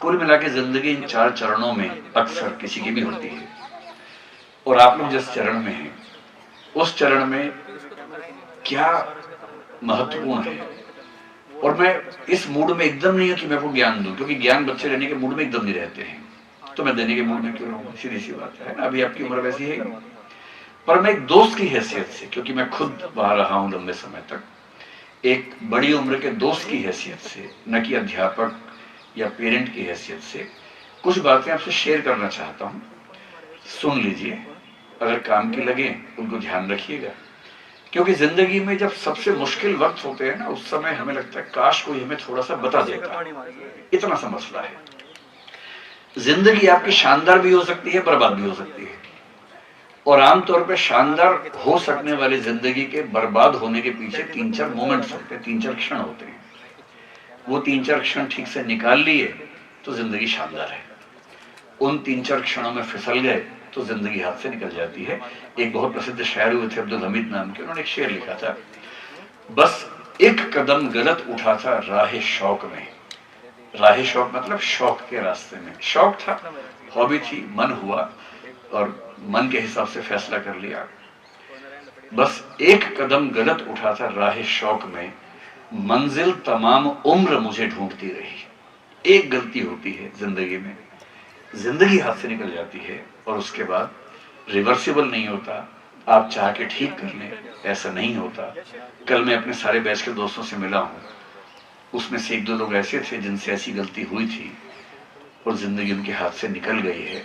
कुल मिला के जिंदगी इन 4 चरणों में अक्सर किसी की भी होती है, और आप लोग जिस चरण में हैं उस चरण में क्या महत्वपूर्ण है। और मैं इस मूड में एकदम नहीं हूं कि मैं आपको ज्ञान दूं, क्योंकि ज्ञान बच्चे रहने के मूड में एकदम नहीं रहते हैं, तो मैं देने के मूड में क्यों रहूंगा, सीधी सी बात है ना। अभी आपकी उम्र वैसी है, पर मैं एक दोस्त की हैसियत से, क्योंकि मैं खुद वहां रहा हूं लंबे समय तक, एक बड़ी उम्र के दोस्त की हैसियत से, न कि अध्यापक या पेरेंट की हैसियत से, कुछ बातें आपसे शेयर करना चाहता हूं। सुन लीजिए, अगर काम की लगे उनको ध्यान रखिएगा, क्योंकि जिंदगी में जब सबसे मुश्किल वक्त होते हैं ना, उस समय हमें लगता है काश कोई हमें थोड़ा सा बता देता। इतना सा मसला है। जिंदगी आपकी शानदार भी हो सकती है, बर्बाद भी हो सकती है, और आमतौर पर शानदार हो सकने वाली जिंदगी के बर्बाद होने के पीछे 3-4 मोमेंट्स होते हैं, 3-4 क्षण होते हैं। वो 3-4 क्षण ठीक से निकाल लिए तो जिंदगी शानदार है। उन 3-4 क्षणों में फिसल गए तो जिंदगी हाथ से निकल जाती है। एक बहुत प्रसिद्ध शायर हुए थे अब्दुल हमीद नाम के, उन्होंने एक शेर लिखा था, बस एक कदम गलत उठा था राह शौक में। राह शौक मतलब शौक के रास्ते में। शौक था, हॉबी थी, मन हुआ और मन के हिसाब से फैसला कर लिया। बस एक कदम गलत उठा था राह शौक में, मंजिल तमाम उम्र मुझे ढूंढती रही। एक गलती होती है जिंदगी में, जिंदगी हाथ से निकल जाती है, और उसके बाद रिवर्सिबल नहीं होता। आप चाह के ठीक कर लें, ऐसा नहीं होता। कल मैं अपने सारे बैच के दोस्तों से मिला हूं, उसमें से 1-2 लोग ऐसे थे जिनसे ऐसी गलती हुई थी और जिंदगी उनके हाथ से निकल गई है।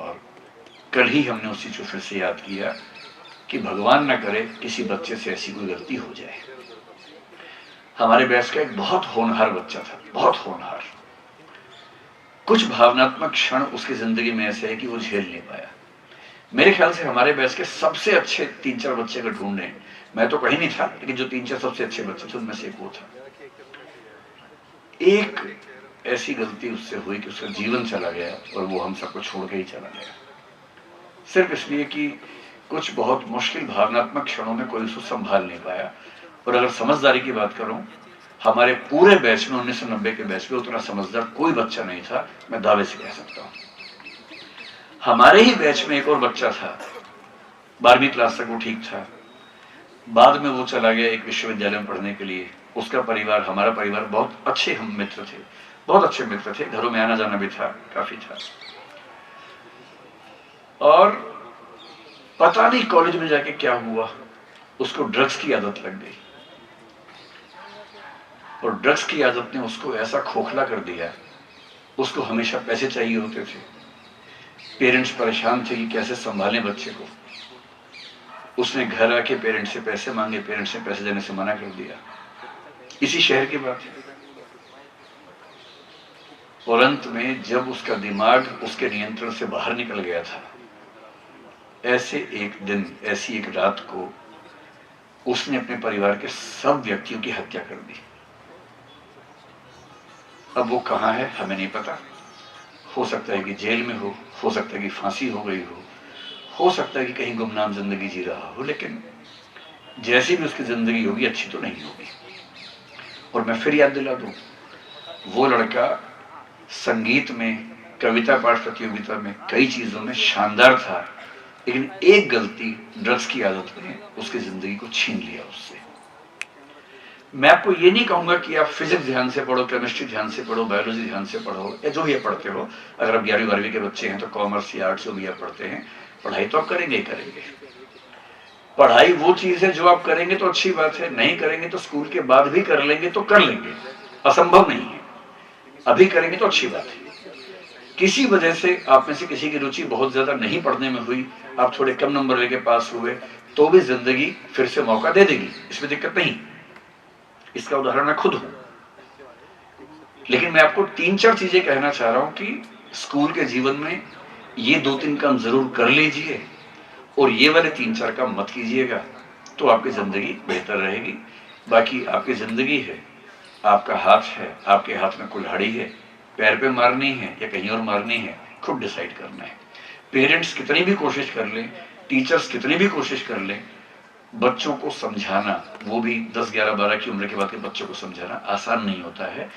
और कल ही हमने उस चीज को फिर से याद किया कि भगवान ना करे किसी बच्चे से ऐसी कोई गलती हो जाए। हमारे बैच का एक बहुत होनहार बच्चा था, बहुत होनहार। कुछ भावनात्मक क्षण उसकी जिंदगी में ऐसे है कि वो झेल नहीं पाया। मेरे ख्याल से हमारे बैच के सबसे अच्छे 3-4 बच्चे अगर ढूंढने, मैं तो कहीं नहीं था, लेकिन जो 3-4 सबसे अच्छे बच्चे थे उनमें से एक वो था। एक ऐसी गलती उससे हुई कि उसका जीवन चला गया और वो हम सबको छोड़ के ही चला गया, सिर्फ इसलिए कि कुछ बहुत मुश्किल भावनात्मक क्षणों में कोई उसको संभाल नहीं पाया। और अगर समझदारी की बात करूं, हमारे पूरे बैच में 1990 के बैच में उतना समझदार कोई बच्चा नहीं था, मैं दावे से कह सकता हूं। हमारे ही बैच में एक और बच्चा था, 12वीं क्लास तक वो ठीक था, बाद में वो चला गया एक विश्वविद्यालय में पढ़ने के लिए। उसका परिवार, हमारा परिवार, बहुत अच्छे हम मित्र थे, बहुत अच्छे मित्र थे, घरों में आना जाना भी था, काफी था। और पता नहीं कॉलेज में जाके क्या हुआ, उसको ड्रग्स की आदत लग गई, और ड्रग्स की आदत ने उसको ऐसा खोखला कर दिया, उसको हमेशा पैसे चाहिए होते थे, पेरेंट्स परेशान थे कि कैसे संभालें बच्चे को। उसने घर आके पेरेंट्स से पैसे मांगे, पेरेंट्स ने पैसे देने से मना कर दिया। इसी शहर की बात है। और अंत में जब उसका दिमाग उसके नियंत्रण से बाहर निकल गया था, ऐसे एक दिन, ऐसी एक रात को उसने अपने परिवार के सब व्यक्तियों की हत्या कर दी। अब वो कहां है हमें नहीं पता। हो सकता है कि जेल में हो सकता है कि फांसी हो गई हो सकता है कि कहीं गुमनाम जिंदगी जी रहा हो, लेकिन जैसी भी उसकी जिंदगी होगी अच्छी तो नहीं होगी। और मैं फिर याद दिला दूं, वो लड़का संगीत में, कविता पाठ प्रतियोगिता में, कई चीजों में शानदार था, लेकिन एक गलती, ड्रग्स की आदत ने उसकी जिंदगी को छीन लिया उससे। मैं आपको ये नहीं कहूंगा कि आप फिजिक्स ध्यान से पढ़ो, केमिस्ट्री ध्यान से पढ़ो, बायोलॉजी ध्यान से पढ़ो, या जो भी आप पढ़ते हो। अगर आप 11वीं-12वीं के बच्चे हैं तो कॉमर्स या आर्ट्स जो भी आप पढ़ते हैं, पढ़ाई तो आप करेंगे ही करेंगे। पढ़ाई वो चीज है जो आप करेंगे तो अच्छी बात है, नहीं करेंगे तो स्कूल के बाद भी कर लेंगे तो कर लेंगे, असंभव नहीं है। अभी करेंगे तो अच्छी बात है। किसी वजह से आप में से किसी की रुचि बहुत ज्यादा नहीं पढ़ने में हुई, आप थोड़े कम नंबर लेके पास हुए, तो भी जिंदगी फिर से मौका दे देगी, इसमें दिक्कत नहीं। इसका उदाहरण मैं खुद हूं। लेकिन मैं आपको 3-4 चीजें कहना चाह रहा हूं कि स्कूल के जीवन में ये 2-3 काम जरूर कर लीजिए, और ये वाले 3-4 काम मत कीजिएगा, तो आपकी जिंदगी बेहतर रहेगी। बाकी आपकी जिंदगी है, आपका हाथ है, आपके हाथ में कुल्हाड़ी है, पैर पे मारनी है या कहीं और मारनी है, खुद डिसाइड करना है। पेरेंट्स कितनी भी कोशिश कर लें, टीचर्स कितनी भी कोशिश कर लें, बच्चों को समझाना, वो भी 10, 11, 12 की उम्र के बाद के बच्चों को समझाना आसान नहीं होता है।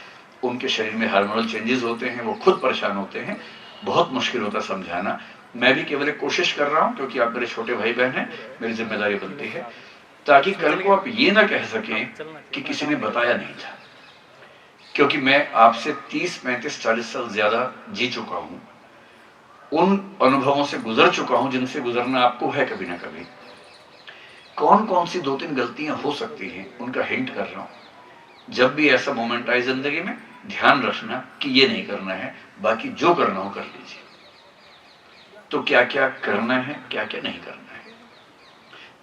उनके शरीर में हार्मोनल चेंजेस होते हैं, वो खुद परेशान होते हैं, बहुत मुश्किल होता है समझाना। मैं भी केवल एक कोशिश कर रहा हूं, क्योंकि आप मेरे छोटे भाई बहन हैं, मेरी जिम्मेदारी बनती है, ताकि कल को आप ये ना कह सकें कि किसी ने बताया नहीं था। क्योंकि मैं आपसे 30, 35, 40 साल ज्यादा जी चुका हूं, उन अनुभवों से गुजर चुका हूं जिनसे गुजरना आपको है कभी ना कभी। कौन कौन सी 2-3 गलतियां हो सकती हैं, उनका हिंट कर रहा हूं। जब भी ऐसा मोमेंट आए जिंदगी में, ध्यान रखना कि ये नहीं करना है, बाकी जो करना हो कर लीजिए। तो क्या क्या करना है, क्या क्या नहीं करना है।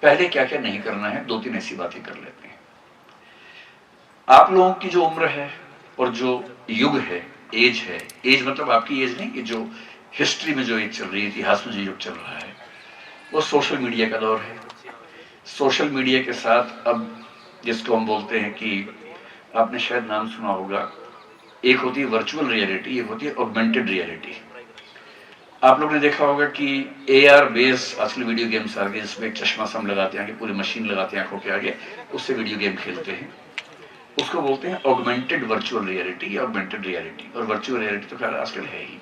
पहले क्या क्या नहीं करना है, 2-3 ऐसी बातें कर लेते हैं। आप लोगों की जो उम्र है और जो युग है, एज है, एज मतलब आपकी एज नहीं, ये जो हिस्ट्री में जो एज चल रही है, इतिहास में जो युग चल रहा है, वो सोशल मीडिया का दौर है। सोशल मीडिया के साथ अब जिसको हम बोलते हैं कि आपने शायद नाम सुना होगा, एक होती है वर्चुअल रियलिटी, एक होती है ऑगमेंटेड रियलिटी। आप लोग ने देखा होगा कि AR बेस्ड आजकल वीडियो गेम्स आ गए, जिसमें एक चश्मा सा हम लगाते हैं, पूरी मशीन लगाते हैं आंखों के आगे, उससे वीडियो गेम खेलते हैं। उसको बोलते हैं ऑगमेंटेड वर्चुअल रियलिटी या ऑगमेंटेड रियलिटी। और वर्चुअल रियलिटी तो खैर आजकल है ही।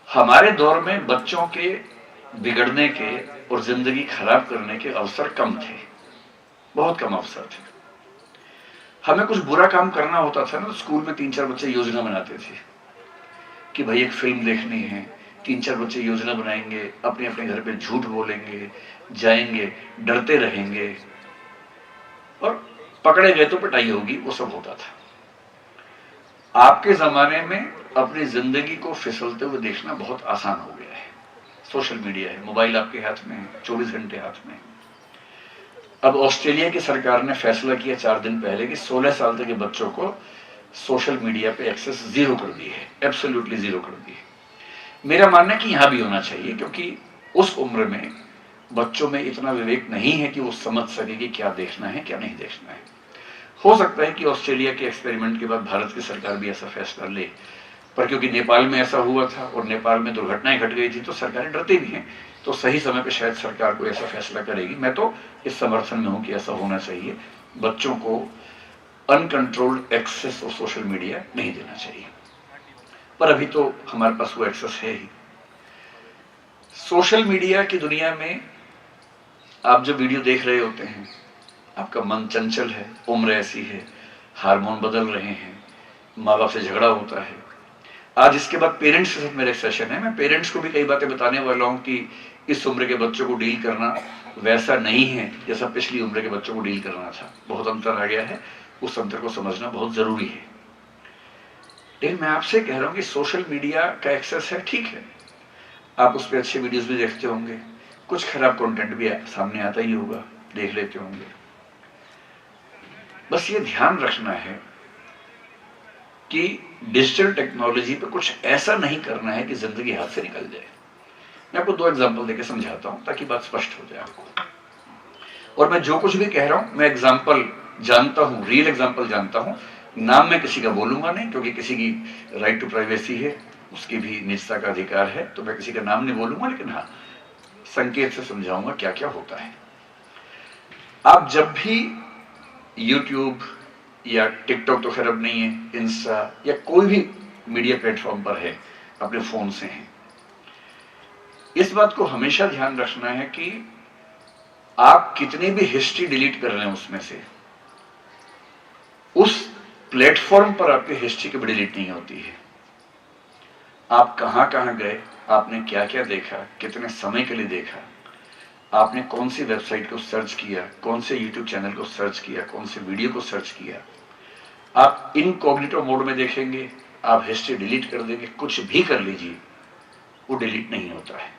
हमारे दौर में बच्चों के बिगड़ने के और जिंदगी खराब करने के अवसर कम थे, बहुत कम अवसर थे। हमें कुछ बुरा काम करना होता था ना, तो स्कूल में 3-4 बच्चे योजना बनाते थे कि भाई एक फिल्म देखनी है। 3-4 बच्चे योजना बनाएंगे, अपने अपने घर पे झूठ बोलेंगे, जाएंगे, डरते रहेंगे, और पकड़े गए तो पिटाई होगी, वो सब होता था। आपके जमाने में अपनी जिंदगी को फिसलते हुए देखना बहुत आसान हो गया है। सोशल मीडिया है, मोबाइल आपके हाथ में है, 24 घंटे हाथ में। अब ऑस्ट्रेलिया की सरकार ने फैसला किया 4 दिन पहले कि 16 साल तक के बच्चों को सोशल मीडिया पे एक्सेस जीरो कर दी है, एब्सोल्युटली जीरो कर दी है। मेरा मानना है कि यहां भी होना चाहिए, क्योंकि उस उम्र में बच्चों में इतना विवेक नहीं है कि वो समझ सके कि क्या देखना है, क्या नहीं देखना है। हो सकता है कि ऑस्ट्रेलिया के एक्सपेरिमेंट के बाद भारत की सरकार भी ऐसा फैसला ले, पर क्योंकि नेपाल में ऐसा हुआ था और नेपाल में दुर्घटनाएं घट गई थी, तो सरकारें डरती भी हैं, तो सही समय पे शायद सरकार को ऐसा फैसला करेगी। मैं तो इस समर्थन में हूं कि ऐसा होना चाहिए। बच्चों को uncontrolled access of social media नहीं देना चाहिए, पर अभी तो हमारे पास वो एक्सेस है ही। सोशल मीडिया की दुनिया में आप जब वीडियो देख रहे होते हैं, आपका मन चंचल है, उम्र ऐसी है, हार्मोन बदल रहे हैं, माँ बाप से झगड़ा होता है। आज इसके बाद पेरेंट्स के साथ मेरा सेशन है, मैं पेरेंट्स को भी कई बातें बताने वाला हूं कि इस उम्र के बच्चों को डील करना वैसा नहीं है जैसा पिछली उम्र के बच्चों को डील करना था। बहुत अंतर आ गया है, उस अंतर को समझना बहुत जरूरी है। लेकिन मैं आपसे कह रहा हूं कि सोशल मीडिया का एक्सेस है, ठीक है, आप उस पर अच्छे वीडियोस भी देखते होंगे, कुछ खराब कंटेंट भी सामने आता ही होगा, देख लेते होंगे। बस ये ध्यान रखना है कि डिजिटल टेक्नोलॉजी पे कुछ ऐसा नहीं करना है कि जिंदगी हाथ से निकल जाए। मैं आपको 2 एग्जांपल देकर समझाता हूं ताकि बात स्पष्ट हो जाए आपको। और मैं जो कुछ भी कह रहा हूं, मैं एग्जांपल जानता हूं, रियल एग्जांपल जानता हूं। नाम मैं किसी का बोलूंगा नहीं, क्योंकि किसी की राइट टू प्राइवेसी है, उसकी भी निजता का अधिकार है, तो मैं किसी का नाम नहीं बोलूंगा, लेकिन हाँ संकेत से समझाऊंगा क्या क्या होता है। आप जब भी यूट्यूब या टिकटॉक तो खैर अब नहीं है, इंस्टा या कोई भी मीडिया प्लेटफॉर्म पर है, अपने फोन से हैं, इस बात को हमेशा ध्यान रखना है कि आप कितनी भी हिस्ट्री डिलीट कर रहे हैं उसमें से, उस प्लेटफॉर्म पर आपकी हिस्ट्री कभी डिलीट नहीं होती है। आप कहां कहां गए, आपने क्या क्या देखा, कितने समय के लिए देखा, आपने कौन सी वेबसाइट को सर्च किया, कौन से यूट्यूब चैनल को सर्च किया, कौन से वीडियो को सर्च किया, आप इनकॉग्निटो मोड में देखेंगे, आप हिस्ट्री डिलीट कर देंगे, कुछ भी कर लीजिए, वो डिलीट नहीं होता है।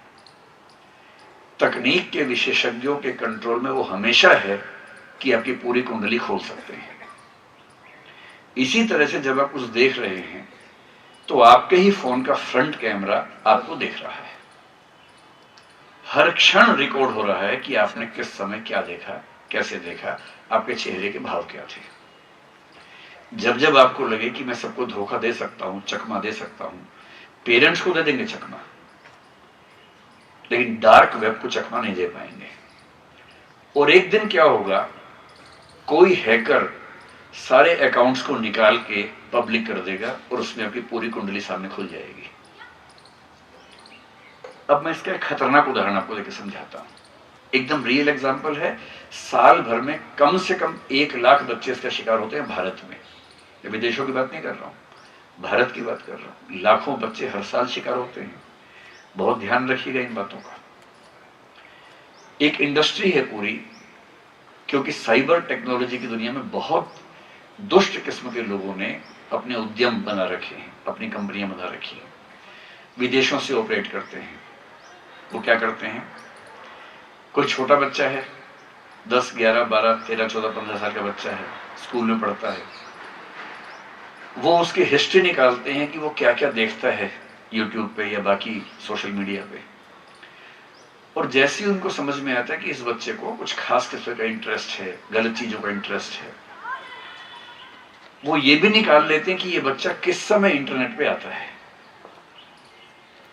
तकनीक के विशेषज्ञों के कंट्रोल में वो हमेशा है कि आपकी पूरी कुंडली खोल सकते हैं। इसी तरह से जब आप कुछ देख रहे हैं तो आपके ही फोन का फ्रंट कैमरा आपको देख रहा है, हर क्षण रिकॉर्ड हो रहा है कि आपने किस समय क्या देखा, कैसे देखा, आपके चेहरे के भाव क्या थे। जब जब आपको लगे कि मैं सबको धोखा दे सकता हूं, चकमा दे सकता हूं, पेरेंट्स को दे देंगे चकमा, लेकिन डार्क वेब को चकमा नहीं दे पाएंगे। और एक दिन क्या होगा, कोई हैकर सारे अकाउंट्स को निकाल के पब्लिक कर देगा और उसमें आपकी पूरी कुंडली सामने खुल जाएगी। अब मैं इसका एक खतरनाक उदाहरण आपको देकर समझाता हूं, एकदम रियल एग्जांपल है। साल भर में कम से कम 1 लाख बच्चे इसका शिकार होते हैं भारत में। विदेशों की बात नहीं कर रहा हूं, भारत की बात कर रहा हूं। लाखों बच्चे हर साल शिकार होते हैं। बहुत ध्यान रखिएगा इन बातों का। एक इंडस्ट्री है पूरी, क्योंकि साइबर टेक्नोलॉजी की दुनिया में बहुत दुष्ट किस्म के लोगों ने अपने उद्यम बना रखे हैं, अपनी कंपनियां बना रखी हैं, विदेशों से ऑपरेट करते हैं। वो क्या करते हैं, कोई छोटा बच्चा है, 10, 11, 12, 13, 14, 15 साल का बच्चा है, स्कूल में पढ़ता है, वो उसकी हिस्ट्री निकालते हैं कि वो क्या क्या देखता है यूट्यूब पे या बाकी सोशल मीडिया पे। और जैसे ही उनको समझ में आता है कि इस बच्चे को कुछ खास किस्म का इंटरेस्ट है, गलत चीजों का इंटरेस्ट है, वो ये भी निकाल लेते हैं कि ये बच्चा किस समय इंटरनेट पे आता है।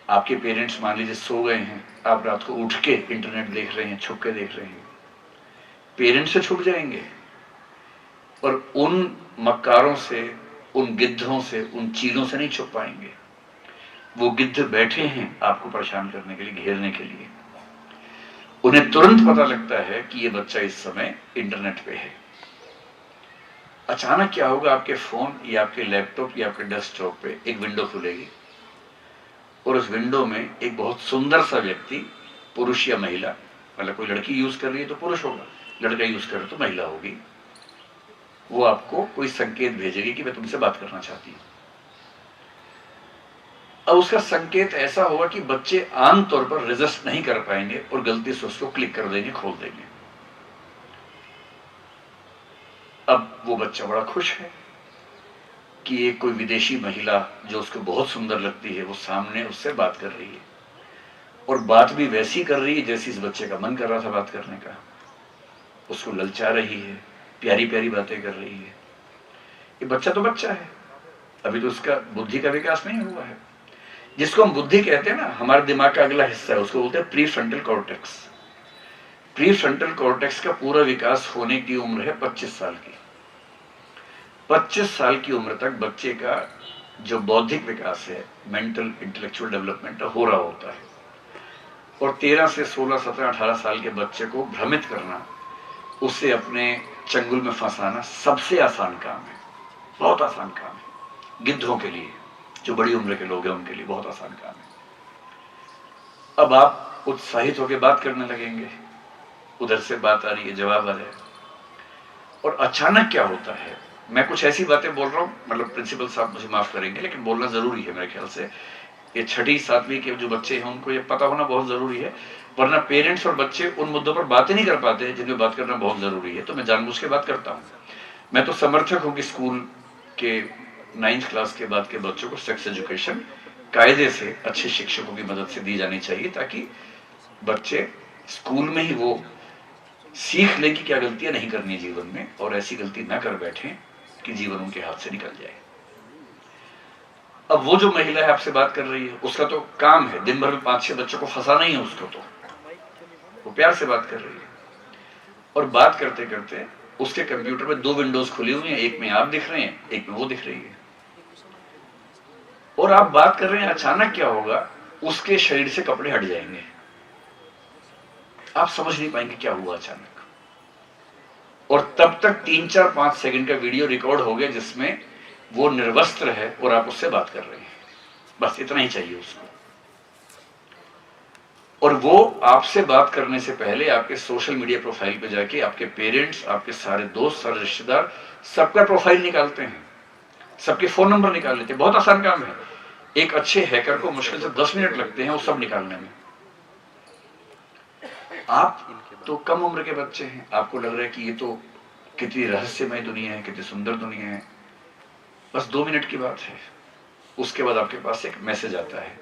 आपके पेरेंट्स मान लीजिए सो गए हैं, आप रात को उठ के इंटरनेट देख रहे हैं, छुप के देख रहे हैं, पेरेंट्स से छुप जाएंगे और उन मक्कारों से, उन गिद्धों से, उन चीलों से नहीं छुप पाएंगे। वो गिद्ध बैठे हैं आपको परेशान करने के लिए, घेरने के लिए। उन्हें तुरंत पता लगता है कि ये बच्चा इस समय इंटरनेट पे है। अचानक क्या होगा, आपके फोन या आपके लैपटॉप या आपके डेस्कटॉप पे एक विंडो खुलेगी और उस विंडो में एक बहुत सुंदर सा व्यक्ति, पुरुष या महिला, मतलब कोई लड़की यूज कर रही है तो पुरुष होगा, लड़का यूज कर रहा तो महिला होगी, वो आपको कोई संकेत भेजेगी कि मैं तुमसे बात करना चाहती हूं। अब उसका संकेत ऐसा होगा कि बच्चे आमतौर पर रेजिस्ट नहीं कर पाएंगे और गलती से उसको क्लिक कर देंगे, खोल देंगे। अब वो बच्चा बड़ा खुश है कि एक कोई विदेशी महिला जो उसको बहुत सुंदर लगती है वो सामने उससे बात कर रही है, और बात भी वैसी कर रही है जैसी इस बच्चे का मन कर रहा था बात करने का। उसको ललचा रही है, प्यारी प्यारी बातें कर रही है। ये बच्चा तो बच्चा है, अभी तो उसका बुद्धि का विकास नहीं हुआ है। जिसको हम बुद्धि कहते हैं ना, हमारे दिमाग का अगला हिस्सा है, उसको बोलते हैं pre frontal cortex. Pre frontal cortex का पूरा विकास होने की उम्र है 25 साल की। 25 साल की उम्र तक बच्चे का जो बौद्धिक विकास है, मेंटल इंटेलेक्चुअल डेवलपमेंट हो रहा होता है। और 13 से 16, 17, 18 साल के बच्चे को भ्रमित करना, उसे अपने चंगुल में फंसाना सबसे आसान काम है, बहुत आसान काम है। गिद्धों के लिए, जो बड़ी उम्र के लोग हैं उनके लिए बहुत आसान काम है। अब आप उत्साहित होकर बात करने लगेंगे, उधर से बात आ रही है, जवाब आ रहा है, और अचानक क्या होता है, मैं कुछ ऐसी बातें बोल रहा हूं, मतलब प्रिंसिपल साहब मुझे माफ करेंगे लेकिन बोलना जरूरी है मेरे ख्याल से। ये 6ठी 7वीं के जो बच्चे हैं उनको ये पता होना बहुत जरूरी है, वरना पेरेंट्स और बच्चे उन मुद्दों पर बातें नहीं कर पाते हैं जिनमें बात करना बहुत जरूरी है। तो मैं जानबूझ के बात करता हूं। मैं तो समर्थक हूं कि स्कूल के 9th क्लास के बाद के बच्चों को सेक्स एजुकेशन कायदे से अच्छे शिक्षकों की मदद से दी जानी चाहिए, ताकि बच्चे स्कूल में ही वो सीख लें कि क्या गलतियां नहीं करनी जीवन में, और ऐसी गलती ना कर बैठे कि जीवन उनके हाथ से निकल जाए। अब वो जो महिला है आपसे बात कर रही है, उसका तो काम है दिन भर में 5-6 बच्चों को फंसाना ही है उसको, तो वो प्यार से बात कर रही है। और बात करते करते उसके कंप्यूटर में 2 विंडोज खुली हुई हैं, एक में आप दिख रहे हैं, एक में वो दिख रही है, और आप बात कर रहे हैं। अचानक क्या होगा, उसके शरीर से कपड़े हट जाएंगे, आप समझ नहीं पाएंगे क्या हुआ अचानक। और तब तक 3, 4, 5 सेकंड का वीडियो रिकॉर्ड हो गया जिसमें वो निर्वस्त्र है और आप उससे बात कर रहे हैं। बस इतना ही चाहिए उसको। और वो आपसे बात करने से पहले आपके सोशल मीडिया प्रोफाइल पे जाके आपके पेरेंट्स, आपके सारे दोस्त, सारे रिश्तेदार, सबका प्रोफाइल निकालते हैं, सबके फोन नंबर निकाल लेते हैं। बहुत आसान काम है। एक अच्छे हैकर को मुश्किल से 10 मिनट लगते हैं वो सब निकालने में। आप तो कम उम्र के बच्चे हैं, आपको लग रहा है कि ये तो कितनी रहस्यमय दुनिया है, कितनी सुंदर दुनिया है। बस 2 मिनट की बात है। उसके बाद आपके पास एक मैसेज आता है,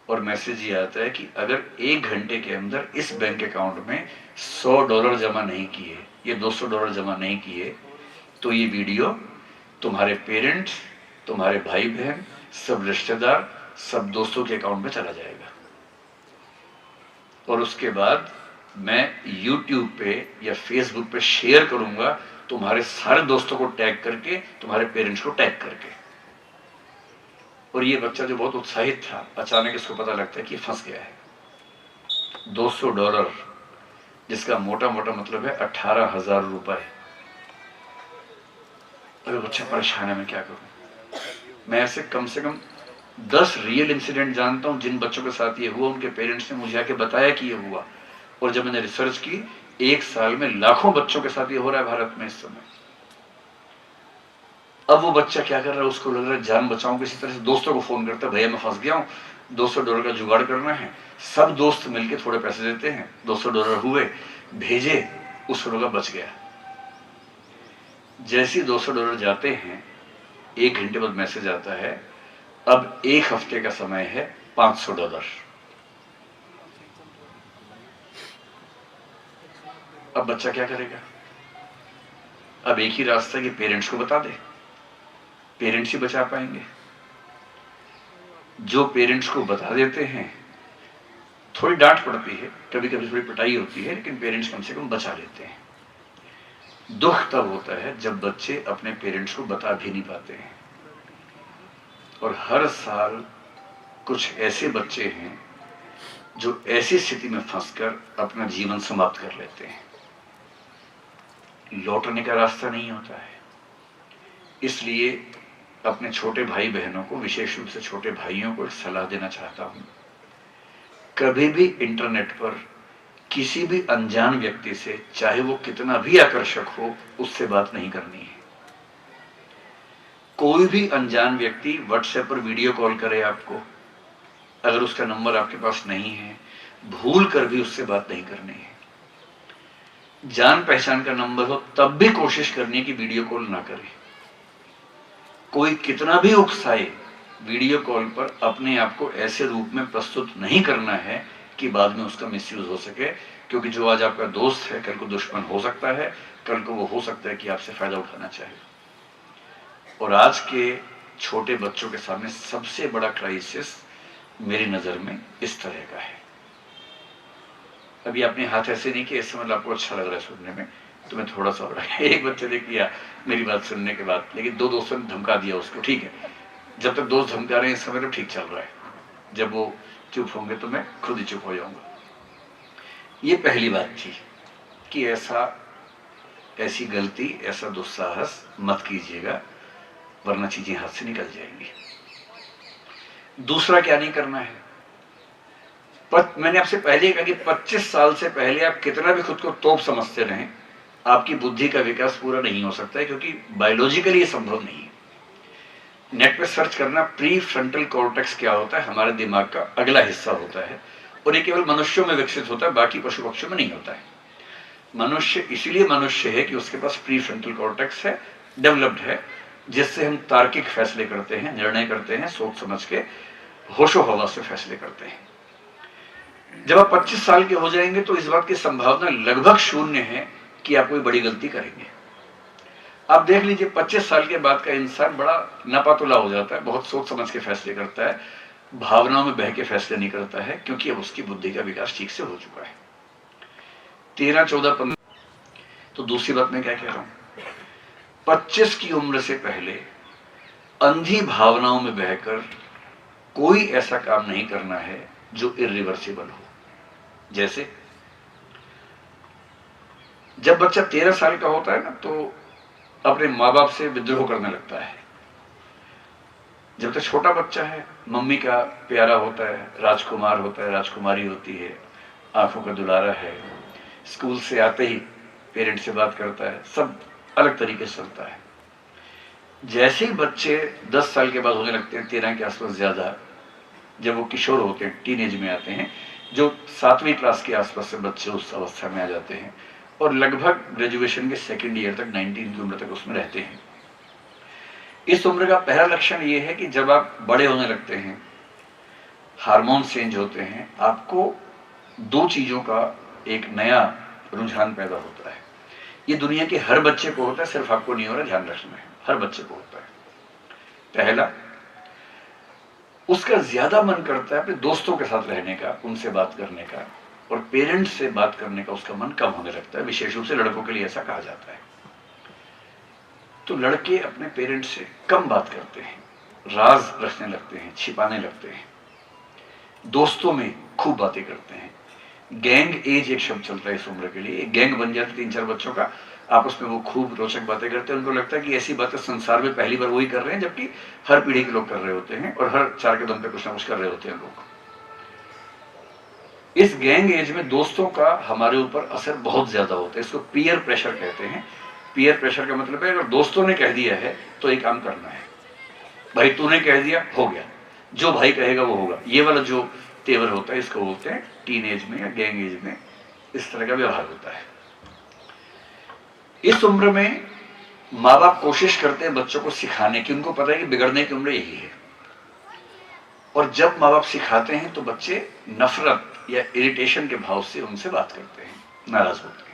और मैसेज ये आता है कि अगर 1 घंटे के अंदर इस बैंक अकाउंट में $100 जमा नहीं किए, ये $200 जमा नहीं किए, तो ये वीडियो तुम्हारे पेरेंट्स, तुम्हारे भाई बहन, सब रिश्तेदार, सब दोस्तों के अकाउंट में चला जाएगा। और उसके बाद मैं YouTube पे या Facebook पे शेयर करूंगा तुम्हारे सारे दोस्तों को टैग करके, तुम्हारे पेरेंट्स को टैग करके। और ये बच्चा जो बहुत उत्साहित था, अचानक इसको पता लगता है कि फंस गया है। $200, जिसका मोटा मोटा मतलब है 18,000 रुपए। अगर बच्चा परेशान है, मैं क्या करूं? मैं ऐसे कम से कम 10 रियल इंसिडेंट जानता हूं जिन बच्चों के साथ ये हुआ, उनके पेरेंट्स ने मुझे आके बताया कि ये हुआ। और जब मैंने रिसर्च की, 1 साल में लाखों बच्चों के साथ ये हो रहा है भारत में इस समय। अब वो बच्चा क्या कर रहा है, उसको लग रहा है जान बचाऊं, किसी तरह से दोस्तों को फोन करता है, भैया मैं फंस गया हूं, $200 का जुगाड़ करना है। सब दोस्त मिलकर थोड़े पैसे देते हैं, $200 हुए, भेजे, उस का बच गया। जैसे $200 जाते हैं, 1 घंटे बाद मैसेज आता है, अब 1 हफ्ते का समय है, $500। अब बच्चा क्या करेगा? अब एक ही रास्ता है कि पेरेंट्स को बता दे, पेरेंट्स ही बचा पाएंगे। जो पेरेंट्स को बता देते हैं, थोड़ी डांट पड़ती है, कभी कभी थोड़ी पिटाई होती है, लेकिन पेरेंट्स कम से कम बचा लेते हैं। दुख तब होता है जब बच्चे अपने पेरेंट्स को बता भी नहीं पाते हैं। और हर साल कुछ ऐसे बच्चे हैं जो ऐसी स्थिति में फंसकर अपना जीवन समाप्त कर लेते हैं। लौटने का रास्ता नहीं होता है। इसलिए अपने छोटे भाई बहनों को, विशेष रूप से छोटे भाइयों को एक सलाह देना चाहता हूं, कभी भी इंटरनेट पर किसी भी अनजान व्यक्ति से, चाहे वो कितना भी आकर्षक हो, उससे बात नहीं करनी है। कोई भी अनजान व्यक्ति व्हाट्सएप पर वीडियो कॉल करे आपको, अगर उसका नंबर आपके पास नहीं है, भूल कर भी उससे बात नहीं करनी है। जान पहचान का नंबर हो तब भी कोशिश करनी है कि वीडियो कॉल ना करें। कोई कितना भी उकसाए, वीडियो कॉल पर अपने आप को ऐसे रूप में प्रस्तुत नहीं करना है कि बाद में उसका मिसयूज हो सके, क्योंकि जो आज आपका दोस्त है कल को दुश्मन हो सकता है, कल को वो हो सकता है कि आपसे फायदा उठाना चाहे। और आज के छोटे बच्चों के सामने सबसे बड़ा क्राइसिस मेरी नजर में इस तरह का है। अभी आपने हाथ ऐसे नहीं किया, इस समय आपको अच्छा लग रहा है सुनने में, तो मैं थोड़ा सा हो रहा है। एक बच्चे ने किया मेरी बात सुनने के बाद, लेकिन 2 दोस्तों ने धमका दिया उसको। ठीक है, जब तक दोस्त धमका रहे हैं इस समय तो ठीक चल रहा है, जब वो चुप होंगे तो मैं खुद ही चुप हो जाऊंगा। ये पहली बात थी कि ऐसी गलती, ऐसा दुस्साहस मत कीजिएगा, वरना चीजें हाथ से निकल जाएंगी। दूसरा क्या नहीं करना है, मैंने आपसे पहले कहा कि 25 साल से पहले आप कितना भी खुद को तोप समझते रहें, आपकी बुद्धि का विकास पूरा नहीं हो सकता है, क्योंकि बायोलॉजिकली ये संभव नहीं है। नेट पे सर्च करना, प्री फ्रंटल कॉर्टेक्स क्या होता है, हमारे दिमाग का अगला हिस्सा होता है, और ये केवल मनुष्यों में विकसित होता है, बाकी पशु पक्षियों में नहीं होता है। मनुष्य इसीलिए मनुष्य है कि उसके पास प्री फ्रंटल कॉर्टेक्स है, डेवलप्ड है, जिससे हम तार्किक फैसले करते हैं, निर्णय करते हैं, सोच समझ के होशो हवास से फैसले करते हैं। जब आप 25 साल के हो जाएंगे तो इस बात की संभावना लगभग शून्य है कि आप कोई बड़ी गलती करेंगे। आप देख लीजिए, 25 साल के बाद का इंसान बड़ा नापातुला हो जाता है, बहुत सोच समझ के फैसले करता है, भावनाओं में बह के फैसले नहीं करता है, क्योंकि अब उसकी बुद्धि का विकास ठीक से हो चुका है। 13, 14, 15। तो दूसरी बात मैं क्या कह रहा हूं, 25 की उम्र से पहले अंधी भावनाओं में बहकर कोई ऐसा काम नहीं करना है जो इरिवर्सिबल हो। जैसे जब बच्चा 13 साल का होता है ना, तो अपने माँ बाप से विद्रोह करने लगता है। जब तक छोटा बच्चा है, मम्मी का प्यारा होता है, राजकुमार होता है, राजकुमारी होती है, आंखों का दुलारा है, स्कूल से आते ही पेरेंट्स से बात करता है, सब अलग तरीके से चलता है। जैसे ही बच्चे 10 साल के बाद होने लगते हैं, 13 के आसपास ज्यादा, जब वो किशोर होते हैं, टीनेज में आते हैं, जो 7वीं क्लास के आसपास से बच्चे उस अवस्था में आ जाते हैं, और लगभग ग्रेजुएशन के 2nd ईयर तक, 19 की उम्र तक उसमें रहते हैं। इस उम्र का पहला लक्षण ये है कि जब आप बड़े होने लगते हैं, हार्मोन चेंज होते हैं, आपको 2 चीजों का एक नया रुझान पैदा होता है। ये दुनिया के हर बच्चे को होता है, सिर्फ आपको नहीं हो रहा, ध्यान रखना है, हर बच्चे को होता है। पहला, उसका ज्यादा मन करता है अपने दोस्तों के साथ रहने का, उनसे बात करने का, और पेरेंट्स से बात करने का उसका मन कम होने लगता है। विशेष रूप से लड़कों के लिए ऐसा कहा जाता है। तो लड़के अपने पेरेंट्स से कम बात करते हैं, राज रखने लगते हैं, छिपाने लगते हैं, दोस्तों में खूब बातें करते हैं। गैंग एज एक शब्द चलता है इस उम्र के लिए। एक गैंग बन जाती 3-4 बच्चों का, आपस में वो खूब रोचक बातें करते हैं। उनको लगता है कि ऐसी बातें संसार में पहली बार वही कर रहे हैं, जबकि हर पीढ़ी के लोग कर रहे होते हैं और हर 4 कदम पे कुछ ना कुछ कर रहे होते हैं लोग। इस गैंग एज में दोस्तों का हमारे ऊपर असर बहुत ज्यादा होता है। इसको पीयर प्रेशर कहते हैं। पीयर प्रेशर का मतलब है अगर दोस्तों ने कह दिया है तो एक काम करना है, भाई तूने कह दिया हो गया, जो भाई कहेगा वो होगा, ये वाला जो तेवर होता है इसको बोलते हैं टीन एज में या गैंग एज में इस तरह का व्यवहार होता है। इस उम्र में माँ बाप कोशिश करते हैं बच्चों को सिखाने की, उनको पता है कि बिगड़ने की उम्र यही है। और जब माँ बाप सिखाते हैं तो बच्चे नफरत या इरिटेशन के भाव से उनसे बात करते हैं, नाराज होते हैं।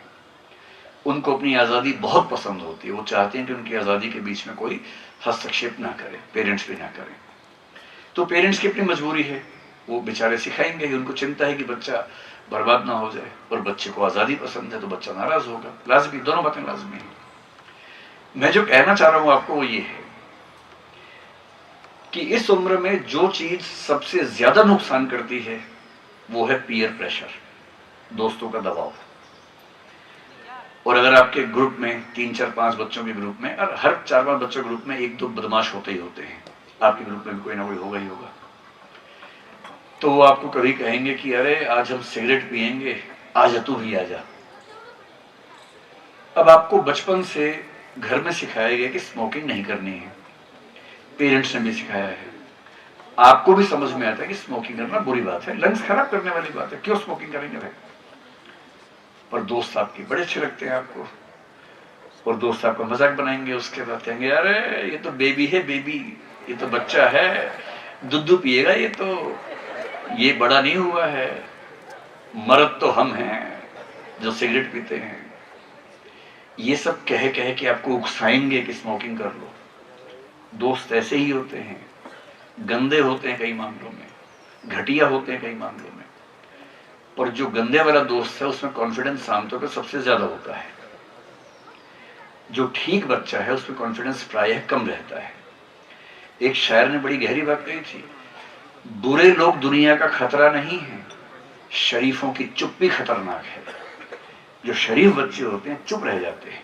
उनको अपनी आज़ादी बहुत पसंद होती है, वो चाहते हैं कि उनकी आज़ादी के बीच में कोई हस्तक्षेप ना करे, पेरेंट्स भी ना करें। तो पेरेंट्स की अपनी मजबूरी है, वो बेचारे सिखाएंगे ही, उनको चिंता है कि बच्चा बर्बाद ना हो जाए, और बच्चे को आज़ादी पसंद है तो बच्चा नाराज होगा, लाजमी, दोनों बातें लाजमी है। मैं जो कहना चाह रहा हूं आपको वो ये है कि इस उम्र में जो चीज सबसे ज्यादा नुकसान करती है वो है पीयर प्रेशर, दोस्तों का दबाव। और अगर आपके ग्रुप में 3-4-5 बच्चों के ग्रुप में, और हर 4-5 बच्चों के ग्रुप में 1-2 बदमाश होते ही होते हैं, आपके ग्रुप में भी कोई ना कोई होगा ही होगा, तो वो आपको कभी कहेंगे कि अरे आज हम सिगरेट पिएंगे, आजा तू भी आजा। अब आपको बचपन से घर में सिखाया गया कि स्मोकिंग नहीं करनी है, पेरेंट्स ने भी सिखाया है, आपको भी समझ में आता है कि स्मोकिंग करना बुरी बात है, लंग्स खराब करने वाली बात है, क्यों स्मोकिंग करेंगे भाई। पर दोस्त आपके बड़े अच्छे लगते हैं आपको, और दोस्त आपका मजाक बनाएंगे, उसके बाद कहेंगे अरे ये तो बेबी है, बेबी, ये तो बच्चा है, दूध पिएगा, ये बड़ा नहीं हुआ है, मर्द तो हम हैं जो सिगरेट पीते हैं। ये सब कह कह के आपको उकसाएंगे कि स्मोकिंग कर लो। दोस्त ऐसे ही होते हैं, गंदे होते हैं कई मामलों में, घटिया होते हैं कई मामलों में। और जो गंदे वाला दोस्त है उसमें कॉन्फिडेंस आमतौर पर सबसे ज्यादा होता है। जो ठीक बच्चा है उसमें कॉन्फिडेंस प्रायः कम रहता है। एक शायर ने बड़ी गहरी बात कही थी, बुरे लोग दुनिया का खतरा नहीं है, शरीफों की चुप्पी खतरनाक है। जो शरीफ बच्चे होते हैं चुप रह जाते हैं,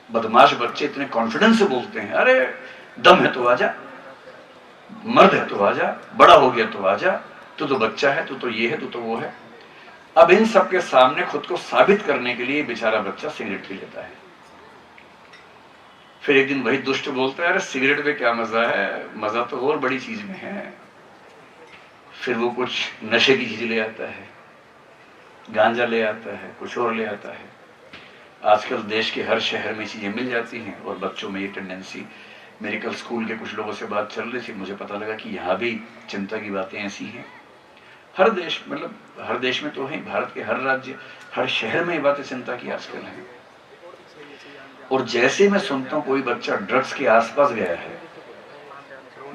बदमाश बच्चे इतने कॉन्फिडेंस से बोलते हैं, अरे दम है तो आजा, मर्द है तो आजा, बड़ा हो गया तो आजा, तू तो बच्चा है, तू तो ये है, तू तो वो है। अब इन सब के सामने खुद को साबित करने के लिए बेचारा बच्चा सिगरेट पी लेता है। फिर एक दिन वही दुष्ट बोलता है, अरे सिगरेट में क्या मजा है, मजा तो और बड़ी चीज में है। फिर वो कुछ नशे की चीज ले आता है, गांजा ले आता है, कुछ और ले आता है। आजकल देश के हर शहर में चीजें मिल जाती हैं और बच्चों में ये टेंडेंसी, मेरे कल स्कूल के कुछ लोगों से बात चल रही थी, मुझे पता लगा कि यहाँ भी चिंता की बातें ऐसी हैं। हर देश, मतलब हर देश में तो है, भारत के हर राज्य, हर शहर में ये बातें चिंता की आजकल हैं। और जैसे मैं सुनता हूँ कोई बच्चा ड्रग्स के आसपास गया है,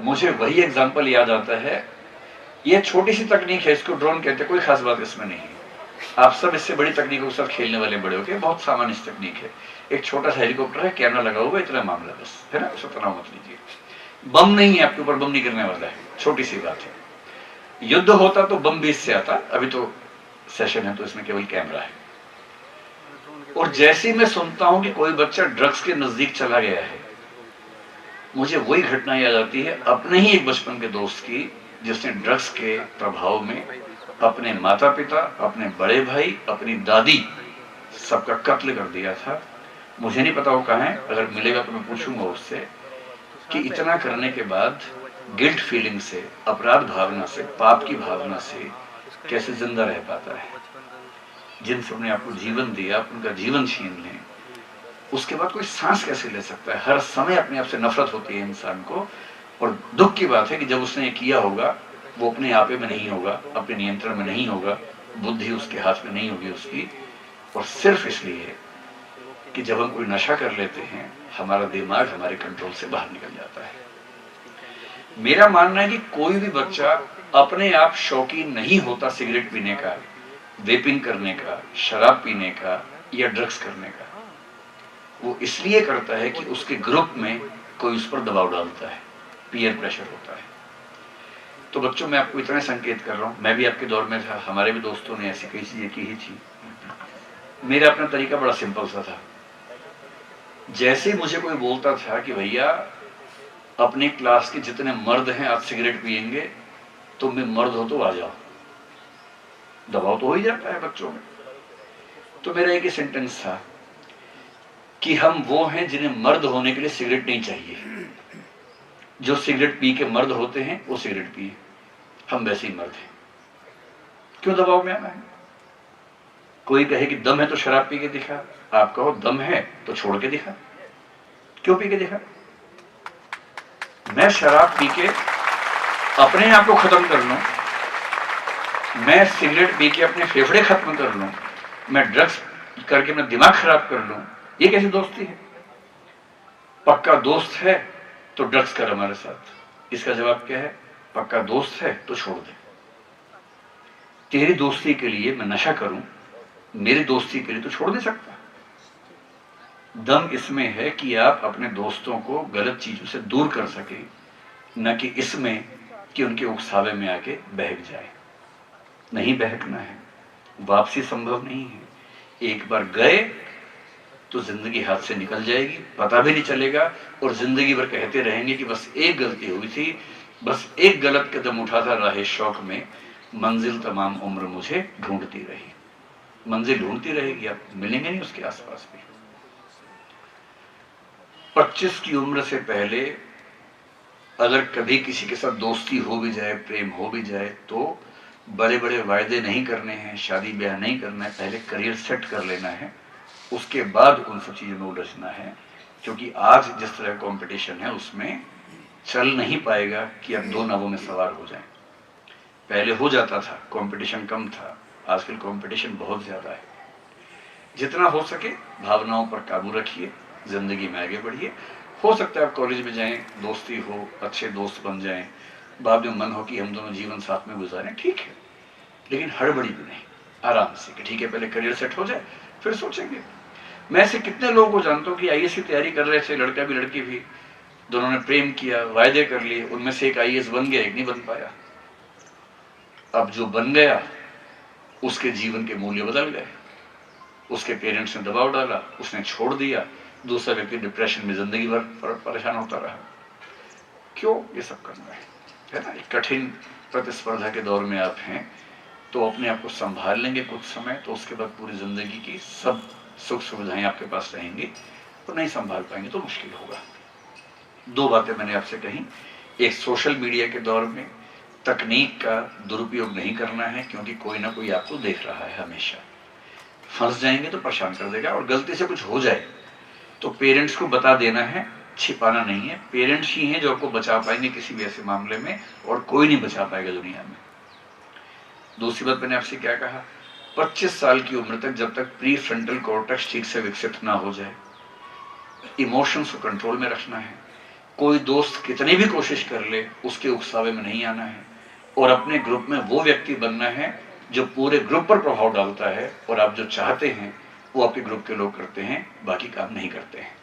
मुझे वही एग्जाम्पल याद आता है। ये छोटी सी तकनीक है, इसको ड्रोन कहते हैं, कोई खास बात इसमें नहीं है। आप सब इससे बड़ी तकनीकों के साथ खेलने वाले बड़े होके, बहुत सामान्य तकनीक है। एक छोटा सा हेलीकॉप्टर है, कैमरा लगा हुआ, इतना मामला बस है ना, उसको तनाव मत लीजिए। बम नहीं है आपके ऊपर, बम नहीं गिरने वाला है, छोटी सी बात है। युद्ध होता तो बम भी इससे आता, अभी तो सेशन है तो इसमें केवल कैमरा है। और जैसे मैं सुनता हूं कि कोई बच्चा ड्रग्स के नजदीक चला गया है, मुझे वही घटना याद आती है अपने ही एक बचपन के दोस्त की, जिसने ड्रग्स के प्रभाव में अपने माता पिता, अपने बड़े भाई, अपनी दादी, सबका कत्ल कर दिया था। मुझे नहीं पता वो कहाँ है, अगर मिलेगा तो मैं पूछूंगा उससे कि इतना करने के बाद गिल्ट फीलिंग से, अपराध भावना से, पाप की भावना से कैसे जिंदा रह पाता है। जिन सबने आपको जीवन दिया, आप उनका जीवन छीन लें, उसके बाद कोई सांस कैसे ले सकता है। हर समय अपने आप से नफरत होती है इंसान को। और दुख की बात है कि जब उसने ये किया होगा वो अपने आप में नहीं होगा, अपने नियंत्रण में नहीं होगा, बुद्धि उसके हाथ में नहीं होगी उसकी। और सिर्फ इसलिए कि जब हम कोई नशा कर लेते हैं हमारा दिमाग हमारे कंट्रोल से बाहर निकल जाता है। मेरा मानना है कि कोई भी बच्चा अपने आप शौकीन नहीं होता सिगरेट पीने का, वेपिंग करने का, शराब पीने का या ड्रग्स करने का। वो इसलिए करता है कि उसके ग्रुप में कोई उस पर दबाव डालता है, पीयर प्रेशर होता है। तो बच्चों, मैं आपको इतना संकेत कर रहा हूं, मैं भी आपके दौर में था, हमारे भी दोस्तों ने ऐसी कई चीजें की ही थी। मेरा अपना तरीका बड़ा सिंपल सा था। जैसे मुझे कोई बोलता था कि भैया अपनी क्लास के जितने मर्द हैं आज सिगरेट पिएंगे, तुम भी मर्द हो तो आ जाओ, दबाव तो हो ही जाता है बच्चों में। तो मेरा एक ही सेंटेंस था कि हम वो हैं जिन्हें मर्द होने के लिए सिगरेट नहीं चाहिए। जो सिगरेट पी के मर्द होते हैं वो सिगरेट पिए, हम वैसे ही मर्द हैं। क्यों दबाव में आना है? कोई कहे कि दम है तो शराब पी के दिखा, आप कहो दम है तो छोड़ के दिखा। क्यों पी के दिखा? मैं शराब पी के अपने आप को खत्म कर लूं, मैं सिगरेट पी के अपने फेफड़े खत्म कर लूं, मैं ड्रग्स करके अपना दिमाग खराब कर लूं, ये कैसी दोस्ती है? पक्का दोस्त है तो ड्रग्स कर हमारे साथ। इसका जवाब क्या है? पक्का दोस्त है तो छोड़ दे। तेरी दोस्ती के लिए मैं नशा करूं, मेरी दोस्ती के लिए तो छोड़ दे सकता। दम इसमें है कि आप अपने दोस्तों को गलत चीजों से दूर कर सके, न कि इसमें कि उनके उकसावे में आके बहक जाए। नहीं बहकना है, वापसी संभव नहीं है। एक बार गए तो जिंदगी हाथ से निकल जाएगी, पता भी नहीं चलेगा, और जिंदगी भर कहते रहेंगे कि बस एक गलती हुई थी, बस एक गलत कदम उठा था राहे शौक में, मंजिल तमाम उम्र मुझे ढूंढती रही। मंजिल ढूंढती रहेगी, आप मिलेंगे नहीं उसके आसपास भी। 25 की उम्र से पहले अगर कभी किसी के साथ दोस्ती हो भी जाए, प्रेम हो भी जाए, तो बड़े बड़े वायदे नहीं करने हैं, शादी ब्याह नहीं करना है, पहले करियर सेट कर लेना है, उसके बाद उन सब चीजों में उलझना है। क्योंकि आज जिस तरह कंपटीशन है उसमें चल नहीं पाएगा कि अब दो नावों में सवार हो जाएं। पहले हो जाता था, कंपटीशन कम था, आजकल कंपटीशन बहुत ज्यादा है। जितना हो सके भावनाओं पर काबू रखिए, जिंदगी में आगे बढ़िए। हो सकता है आप कॉलेज में जाएं, दोस्ती हो, अच्छे दोस्त बन जाएं, बाद में मन हो कि हम दोनों जीवन साथ में गुजारें, ठीक है, लेकिन हड़बड़ी भी नहीं, आराम से कि ठीक है पहले करियर सेट हो जाए फिर सोचेंगे। मैं ऐसे कितने लोगों को जानता हूँ कि आईएएस की तैयारी कर रहे थे, लड़का भी लड़की भी, दोनों ने प्रेम किया, वायदे कर लिए, उनमें से एक आईएएस बन गया, एक नहीं बन पाया। अब जो बन गया उसके जीवन के मूल्य बदल गए, उसके पेरेंट्स ने दबाव डाला, उसने छोड़ दिया, दूसरा व्यक्ति डिप्रेशन में जिंदगी भर परेशान होता रहा। क्यों ये सब करना है ना? एक कठिन प्रतिस्पर्धा के दौर में आप हैं, तो अपने आप को संभाल लेंगे कुछ समय, तो उसके बाद पूरी जिंदगी की सब सुख सुविधाएं आपके पास रहेंगी। तो नहीं संभाल पाएंगे तो मुश्किल होगा। दो बातें मैंने आपसे कही, एक सोशल मीडिया के दौर में तकनीक का दुरुपयोग नहीं करना है, क्योंकि कोई ना कोई आपको देख रहा है हमेशा। फंस जाएंगे तो परेशान कर देगा, और गलती से कुछ हो जाए तो पेरेंट्स को बता देना है, छिपाना नहीं है। पेरेंट्स ही हैं जो आपको बचा पाएंगे किसी भी ऐसे मामले में, और कोई नहीं बचा पाएगा दुनिया में। दूसरी बात मैंने आपसे क्या कहा, 25 साल की उम्र तक जब तक प्री फ्रंटल कॉर्टेक्स ठीक से विकसित ना हो जाए, इमोशंस को कंट्रोल में रखना है। कोई दोस्त कितनी भी कोशिश कर ले, उसके उकसावे में नहीं आना है, और अपने ग्रुप में वो व्यक्ति बनना है जो पूरे ग्रुप पर प्रभाव डालता है, और आप जो चाहते हैं वो आपके ग्रुप के लोग करते हैं, बाकी काम नहीं करते हैं।